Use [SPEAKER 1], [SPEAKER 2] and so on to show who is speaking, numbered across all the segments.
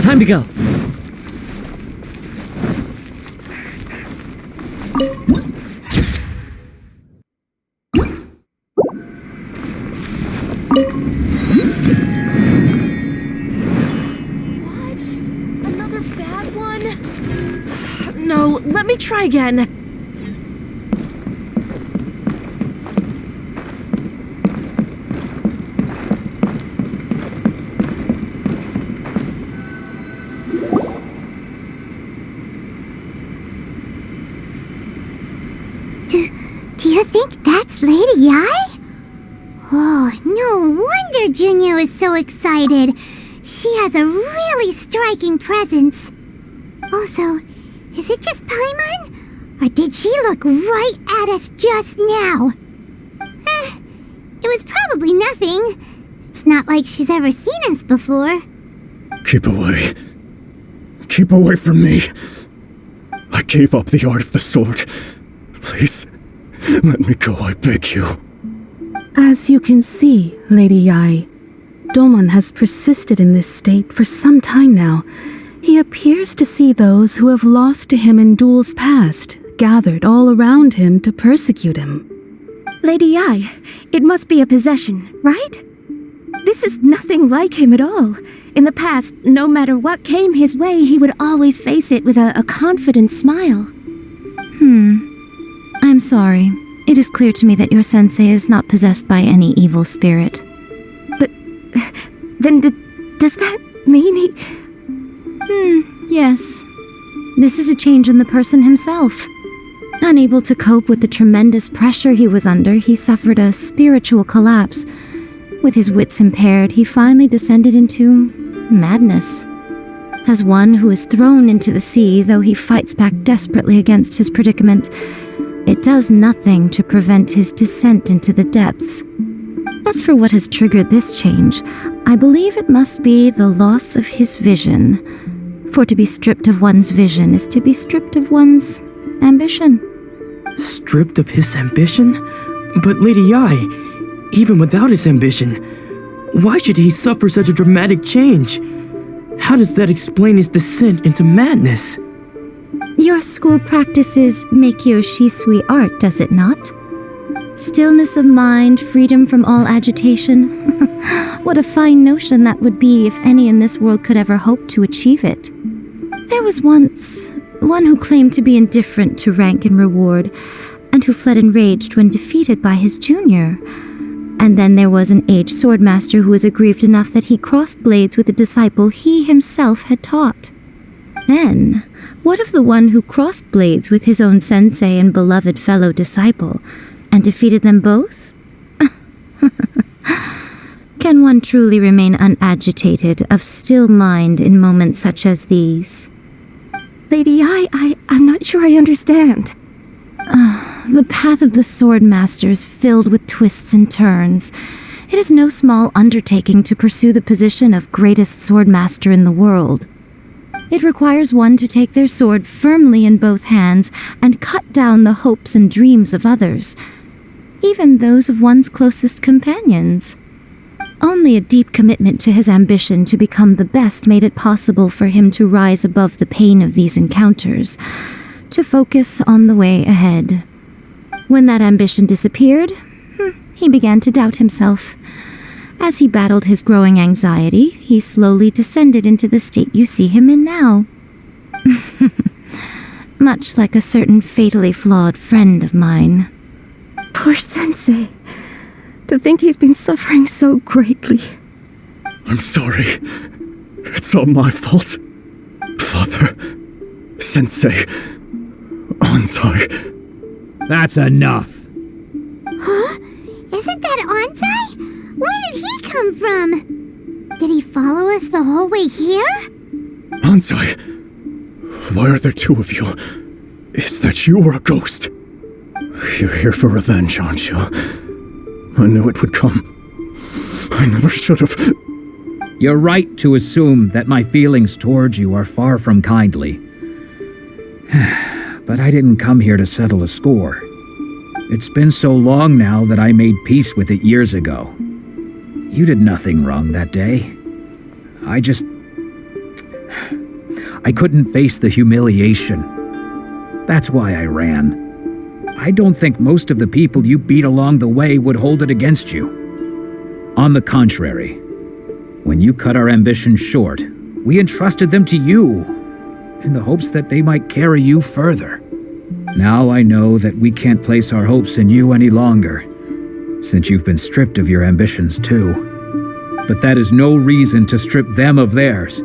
[SPEAKER 1] Time to go.
[SPEAKER 2] Another bad one? No, let me try again.
[SPEAKER 3] Do you think that's Lady Yai? Oh, no wonder Junyo is so excited. She has a really striking presence. Also, is it just Paimon? Or did she look right at us just now? It was probably nothing. It's not like she's ever seen us before.
[SPEAKER 4] Keep away. Keep away from me. I gave up the art of the sword. Please, let me go, I beg you.
[SPEAKER 5] As you can see, Lady Yai, Domon has persisted in this state for some time now. He appears to see those who have lost to him in duels past, gathered all around him to persecute him.
[SPEAKER 2] Lady Yai, it must be a possession, right? This is nothing like him at all. In the past, no matter what came his way, he would always face it with a confident smile.
[SPEAKER 6] I'm sorry. It is clear to me that your sensei is not possessed by any evil spirit.
[SPEAKER 2] But then does that mean he...
[SPEAKER 6] Yes. This is a change in the person himself. Unable to cope with the tremendous pressure he was under, he suffered a spiritual collapse. With his wits impaired, he finally descended into madness. As one who is thrown into the sea, though he fights back desperately against his predicament, it does nothing to prevent his descent into the depths. As for what has triggered this change, I believe it must be the loss of his vision. For to be stripped of one's vision is to be stripped of one's ambition.
[SPEAKER 1] Stripped of his ambition? But Lady Yai, even without his ambition, why should he suffer such a dramatic change? How does that explain his descent into madness?
[SPEAKER 6] Your school practices Meikyo Shisui art, does it not? Stillness of mind, freedom from all agitation. What a fine notion that would be if any in this world could ever hope to achieve it. There was once one who claimed to be indifferent to rank and reward, and who fled enraged when defeated by his junior. And then there was an aged swordmaster who was aggrieved enough that he crossed blades with a disciple he himself had taught. Then, what of the one who crossed blades with his own sensei and beloved fellow disciple, and defeated them both? Can one truly remain unagitated, of still mind in moments such as these?
[SPEAKER 2] Lady Yai, I'm not sure I understand.
[SPEAKER 6] The path of the swordmaster is filled with twists and turns. It is no small undertaking to pursue the position of greatest swordmaster in the world. It requires one to take their sword firmly in both hands and cut down the hopes and dreams of others, even those of one's closest companions. Only a deep commitment to his ambition to become the best made it possible for him to rise above the pain of these encounters, to focus on the way ahead. When that ambition disappeared, he began to doubt himself. As he battled his growing anxiety, he slowly descended into the state you see him in now. Much like a certain fatally flawed friend of mine.
[SPEAKER 2] Poor sensei. To think he's been suffering so greatly.
[SPEAKER 4] I'm sorry. It's all my fault. Father, Sensei. Onsai.
[SPEAKER 7] That's enough.
[SPEAKER 3] Huh? Isn't that Onsai? Where did he come from? Did he follow us the whole way here?
[SPEAKER 4] Onsai. Why are there two of you? Is that you or a ghost? You're here for revenge, aren't you? I knew it would come. I never should have.
[SPEAKER 7] You're right to assume that my feelings towards you are far from kindly. But I didn't come here to settle a score. It's been so long now that I made peace with it years ago. You did nothing wrong that day. I couldn't face the humiliation. That's why I ran. I don't think most of the people you beat along the way would hold it against you. On the contrary, when you cut our ambitions short, we entrusted them to you, in the hopes that they might carry you further. Now I know that we can't place our hopes in you any longer, since you've been stripped of your ambitions too. But that is no reason to strip them of theirs.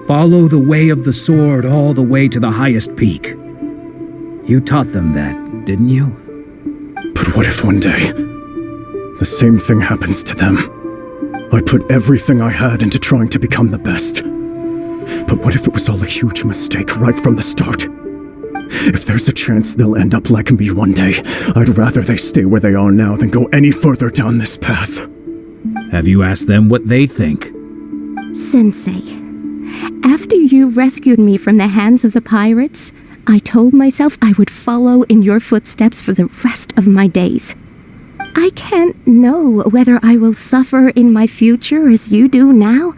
[SPEAKER 7] Follow the way of the sword all the way to the highest peak. You taught them that, didn't you?
[SPEAKER 4] But what if one day, the same thing happens to them? I put everything I had into trying to become the best. But what if it was all a huge mistake right from the start? If there's a chance they'll end up like me one day, I'd rather they stay where they are now than go any further down this path.
[SPEAKER 7] Have you asked them what they think?
[SPEAKER 2] Sensei, after you rescued me from the hands of the pirates, I told myself I would follow in your footsteps for the rest of my days. I can't know whether I will suffer in my future as you do now.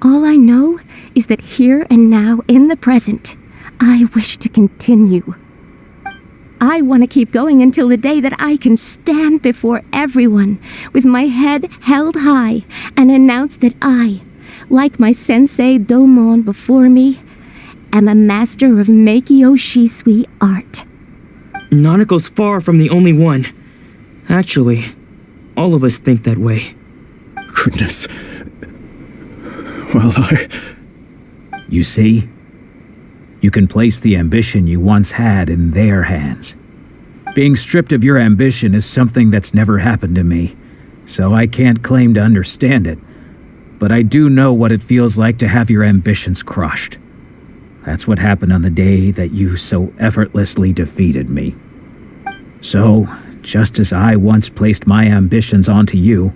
[SPEAKER 2] All I know is that here and now, in the present, I wish to continue. I want to keep going until the day that I can stand before everyone with my head held high and announce that I, like my sensei Domon before me, am a master of Meikyo Shisui art.
[SPEAKER 1] Nanako's far from the only one. Actually, all of us think that way.
[SPEAKER 4] Goodness. Well,
[SPEAKER 7] You see? You can place the ambition you once had in their hands. Being stripped of your ambition is something that's never happened to me, so I can't claim to understand it. But I do know what it feels like to have your ambitions crushed. That's what happened on the day that you so effortlessly defeated me. So, just as I once placed my ambitions onto you,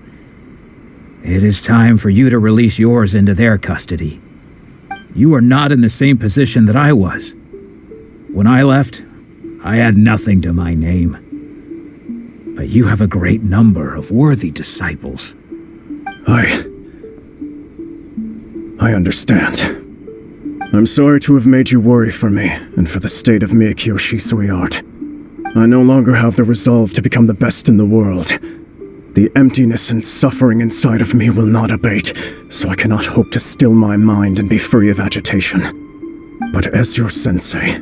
[SPEAKER 7] it is time for you to release yours into their custody. You are not in the same position that I was. When I left, I had nothing to my name. But you have a great number of worthy disciples.
[SPEAKER 4] I understand. I'm sorry to have made you worry for me, and for the state of Meikyo Shisui art. I no longer have the resolve to become the best in the world. The emptiness and suffering inside of me will not abate, so I cannot hope to still my mind and be free of agitation. But as your sensei,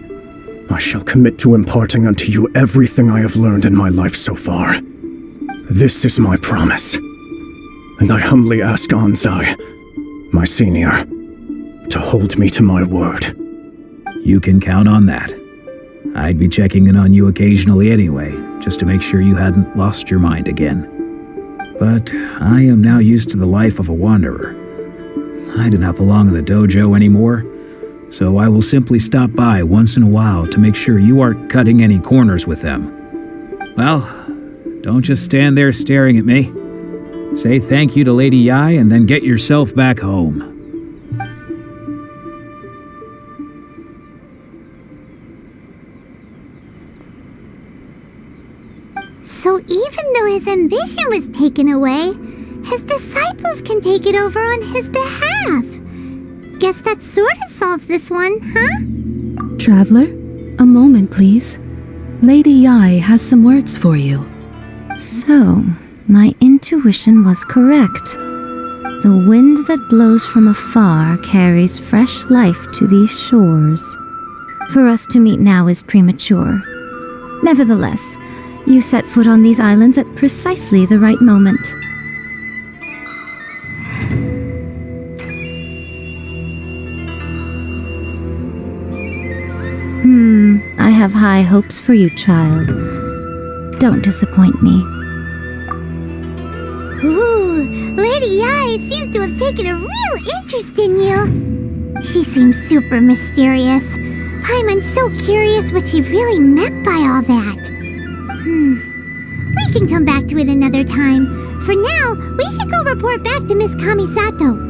[SPEAKER 4] I shall commit to imparting unto you everything I have learned in my life so far. This is my promise. And I humbly ask Onsai, my senior, to hold me to my word.
[SPEAKER 7] You can count on that. I'd be checking in on you occasionally anyway, just to make sure you hadn't lost your mind again. But I am now used to the life of a wanderer. I do not belong in the dojo anymore, so I will simply stop by once in a while to make sure you aren't cutting any corners with them. Well, don't just stand there staring at me. Say thank you to Lady Yai and then get yourself back home.
[SPEAKER 3] So even though his ambition was taken away, his disciples can take it over on his behalf. Guess that sorta solves this one, huh?
[SPEAKER 5] Traveler, a moment, please. Lady Yai has some words for you.
[SPEAKER 6] So, my intuition was correct. The wind that blows from afar carries fresh life to these shores. For us to meet now is premature. Nevertheless, you set foot on these islands at precisely the right moment. have high hopes for you, child. Don't disappoint me.
[SPEAKER 3] Ooh, Lady Yae seems to have taken a real interest in you. She seems super mysterious. Paimon's so curious what she really meant by all that. We can come back to it another time. For now, we should go report back to Miss Kamisato.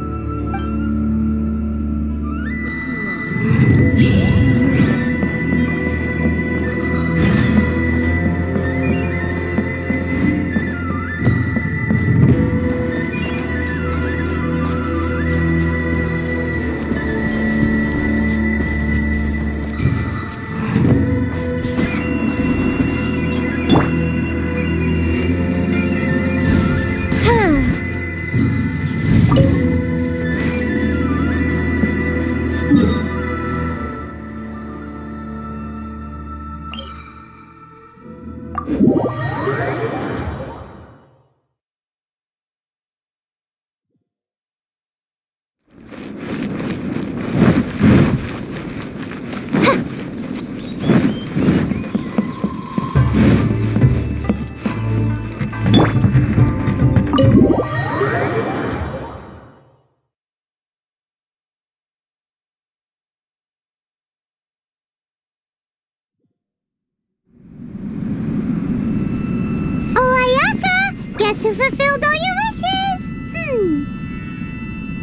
[SPEAKER 3] Guess who fulfilled all your wishes?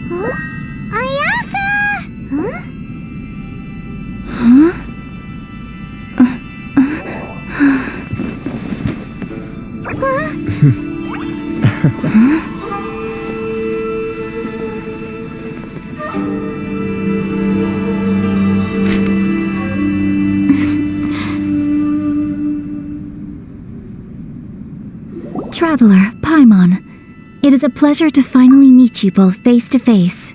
[SPEAKER 3] Huh? Ayaka! Huh?
[SPEAKER 2] Traveler, Paimon, it is a pleasure to finally meet you both face to face.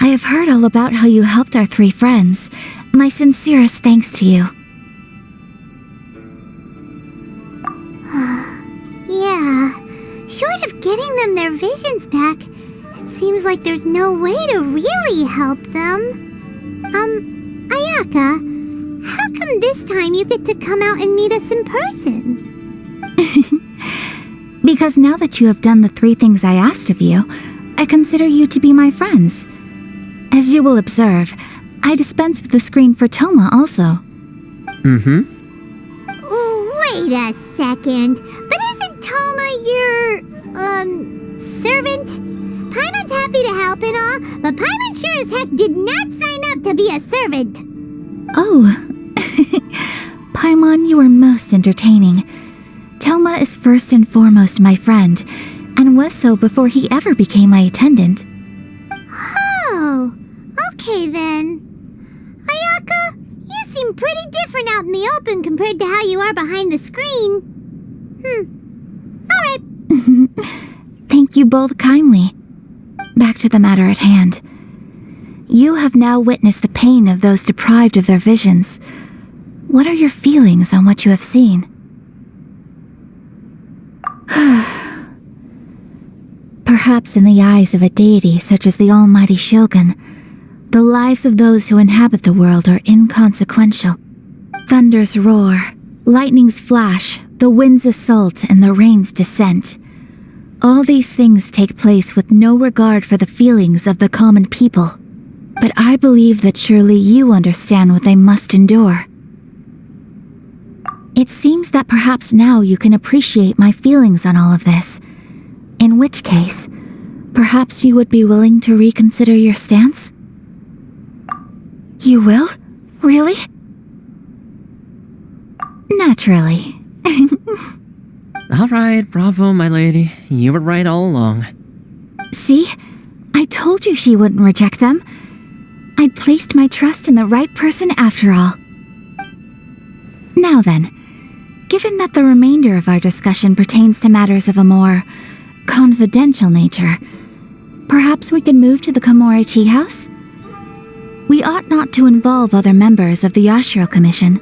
[SPEAKER 2] I have heard all about how you helped our three friends. My sincerest thanks to you.
[SPEAKER 3] Yeah, short of getting them their visions back, it seems like there's no way to really help them. Ayaka, how come this time you get to come out and meet us in person?
[SPEAKER 2] Because now that you have done the three things I asked of you, I consider you to be my friends. As you will observe, I dispense with the screen for Toma also.
[SPEAKER 3] Wait a second. But isn't Toma your, servant? Paimon's happy to help and all, but Paimon sure as heck did not sign up to be a servant.
[SPEAKER 2] Oh. Paimon, you are most entertaining. Toma is first and foremost my friend, and was so before he ever became my attendant.
[SPEAKER 3] Oh, okay then. Ayaka, you seem pretty different out in the open compared to how you are behind the screen. Alright.
[SPEAKER 2] Thank you both kindly. Back to the matter at hand. You have now witnessed the pain of those deprived of their visions. What are your feelings on what you have seen? Perhaps in the eyes of a deity such as the almighty Shogun, the lives of those who inhabit the world are inconsequential. Thunders roar, lightnings flash, the winds assault, and the rains descent. All these things take place with no regard for the feelings of the common people. But I believe that surely you understand what they must endure. It seems that perhaps now you can appreciate my feelings on all of this. In which case, perhaps you would be willing to reconsider your stance? You will? Really? Naturally.
[SPEAKER 8] Alright, bravo, my lady. You were right all along.
[SPEAKER 2] See? I told you she wouldn't reject them. I'd placed my trust in the right person after all. Now then, given that the remainder of our discussion pertains to matters of a more confidential nature, perhaps we could move to the Komori Tea House? We ought not to involve other members of the Yashiro Commission.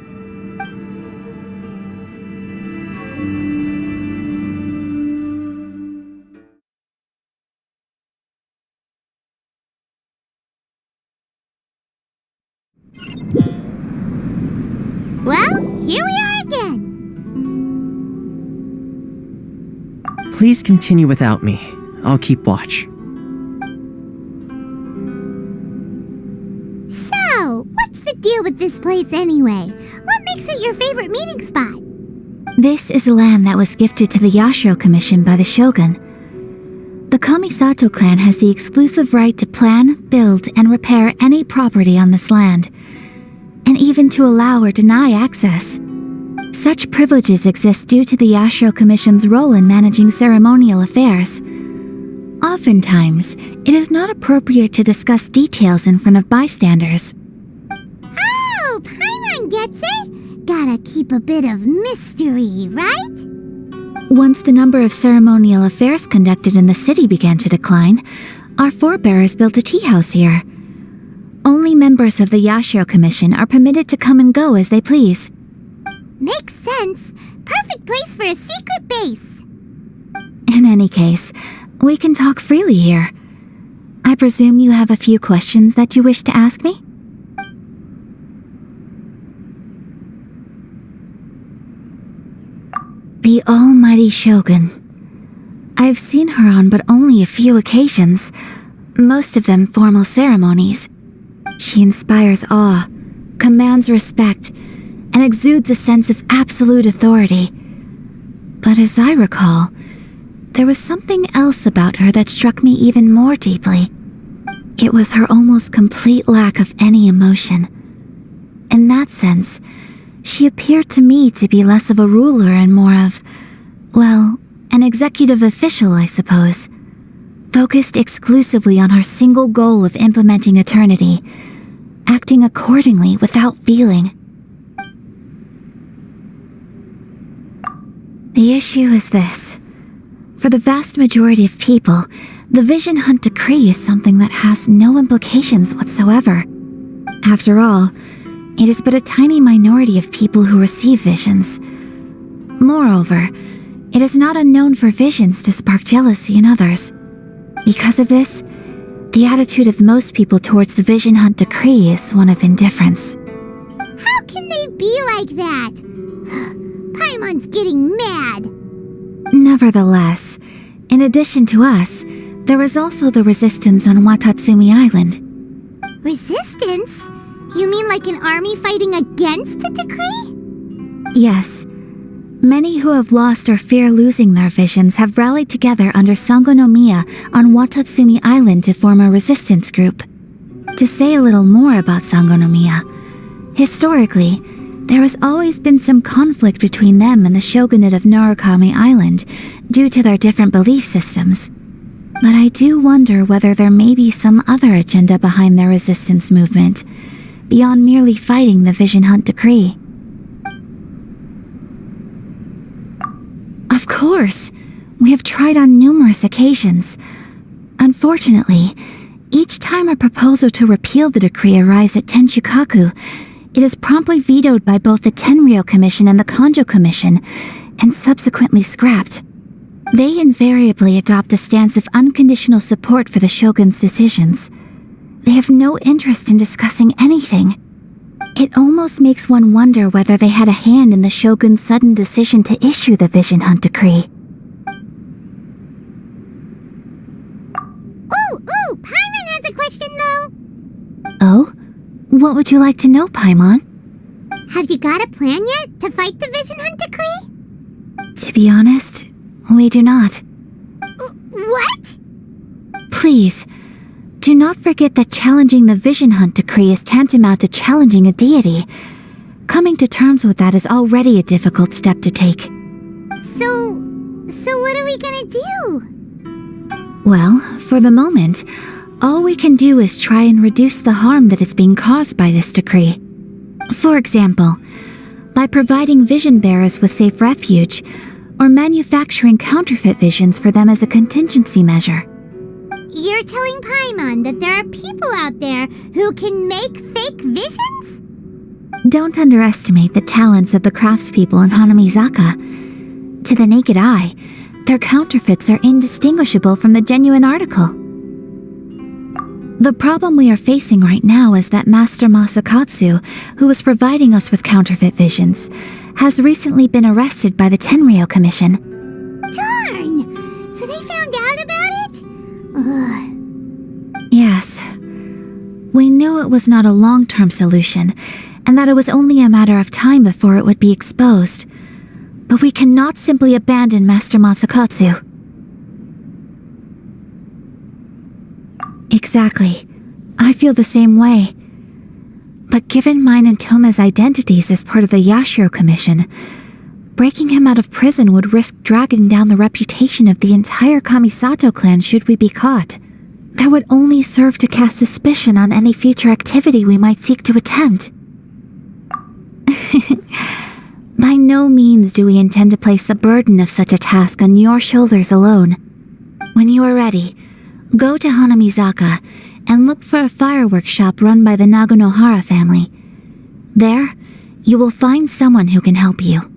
[SPEAKER 3] here we are again.
[SPEAKER 8] Please continue without me. I'll keep watch.
[SPEAKER 3] So, what's the deal with this place anyway? What makes it your favorite meeting spot?
[SPEAKER 2] This is land that was gifted to the Yashiro Commission by the Shogun. The Kamisato clan has the exclusive right to plan, build, and repair any property on this land, and even to allow or deny access. Such privileges exist due to the Yashiro Commission's role in managing ceremonial affairs. Oftentimes, it is not appropriate to discuss details in front of bystanders.
[SPEAKER 3] Oh, Paimon gets it. Gotta keep a bit of mystery, right?
[SPEAKER 2] Once the number of ceremonial affairs conducted in the city began to decline, our forebears built a tea house here. Only members of the Yashiro Commission are permitted to come and go as they please.
[SPEAKER 3] Makes sense. Perfect place for a secret base.
[SPEAKER 2] In any case, we can talk freely here. I presume you have a few questions that you wish to ask me? The almighty Shogun. I've seen her on but only a few occasions, most of them formal ceremonies. She inspires awe, commands respect, and exudes a sense of absolute authority. But as I recall, there was something else about her that struck me even more deeply. It was her almost complete lack of any emotion. In that sense, she appeared to me to be less of a ruler and more of, well, an executive official, I suppose, focused exclusively on her single goal of implementing eternity, acting accordingly without feeling. The issue is this. For the vast majority of people, the Vision Hunt Decree is something that has no implications whatsoever. After all, it is but a tiny minority of people who receive visions. Moreover, it is not unknown for visions to spark jealousy in others. Because of this, the attitude of most people towards the Vision Hunt Decree is one of indifference.
[SPEAKER 3] How can they be like that? Paimon's getting mad.
[SPEAKER 2] Nevertheless, in addition to us, there is also the resistance on Watatsumi Island.
[SPEAKER 3] Resistance? You mean like an army fighting against the decree?
[SPEAKER 2] Yes. Many who have lost or fear losing their visions have rallied together under Sangonomiya on Watatsumi Island to form a resistance group. To say a little more about Sangonomiya, historically, there has always been some conflict between them and the shogunate of Narukami Island due to their different belief systems. But I do wonder whether there may be some other agenda behind their resistance movement, beyond merely fighting the Vision Hunt Decree. Of course, we have tried on numerous occasions. Unfortunately, each time a proposal to repeal the decree arrives at Tenshukaku, it is promptly vetoed by both the Tenryou Commission and the Kanjo Commission, and subsequently scrapped. They invariably adopt a stance of unconditional support for the shogun's decisions. They have no interest in discussing anything. It almost makes one wonder whether they had a hand in the shogun's sudden decision to issue the Vision Hunt Decree.
[SPEAKER 3] Ooh, Paimon has a question though.
[SPEAKER 2] Oh? What would you like to know, Paimon?
[SPEAKER 3] Have you got a plan yet to fight the Vision Hunt Decree?
[SPEAKER 2] To be honest, we do not.
[SPEAKER 3] What?
[SPEAKER 2] Please, do not forget that challenging the Vision Hunt Decree is tantamount to challenging a deity. Coming to terms with that is already a difficult step to take.
[SPEAKER 3] So what are we gonna do?
[SPEAKER 2] Well, for the moment, all we can do is try and reduce the harm that is being caused by this decree. For example, by providing vision bearers with safe refuge, or manufacturing counterfeit visions for them as a contingency measure.
[SPEAKER 3] You're telling Paimon that there are people out there who can make fake visions?
[SPEAKER 2] Don't underestimate the talents of the craftspeople in Hanamizaka. To the naked eye, their counterfeits are indistinguishable from the genuine article.
[SPEAKER 9] The problem we are facing right now is that Master Masakatsu, who was providing us with counterfeit visions, has recently been arrested by the Tenryou Commission.
[SPEAKER 3] Darn! So they found out about it? Ugh.
[SPEAKER 9] Yes. We knew it was not a long-term solution, and that it was only a matter of time before it would be exposed. But we cannot simply abandon Master Masakatsu. Exactly. I feel the same way. But given mine and Toma's identities as part of the Yashiro Commission, breaking him out of prison would risk dragging down the reputation of the entire Kamisato clan should we be caught. That would only serve to cast suspicion on any future activity we might seek to attempt. By no means do we intend to place the burden of such a task on your shoulders alone. When you are ready, go to Hanamizaka and look for a fireworks shop run by the Nagonohara family. There, you will find someone who can help you.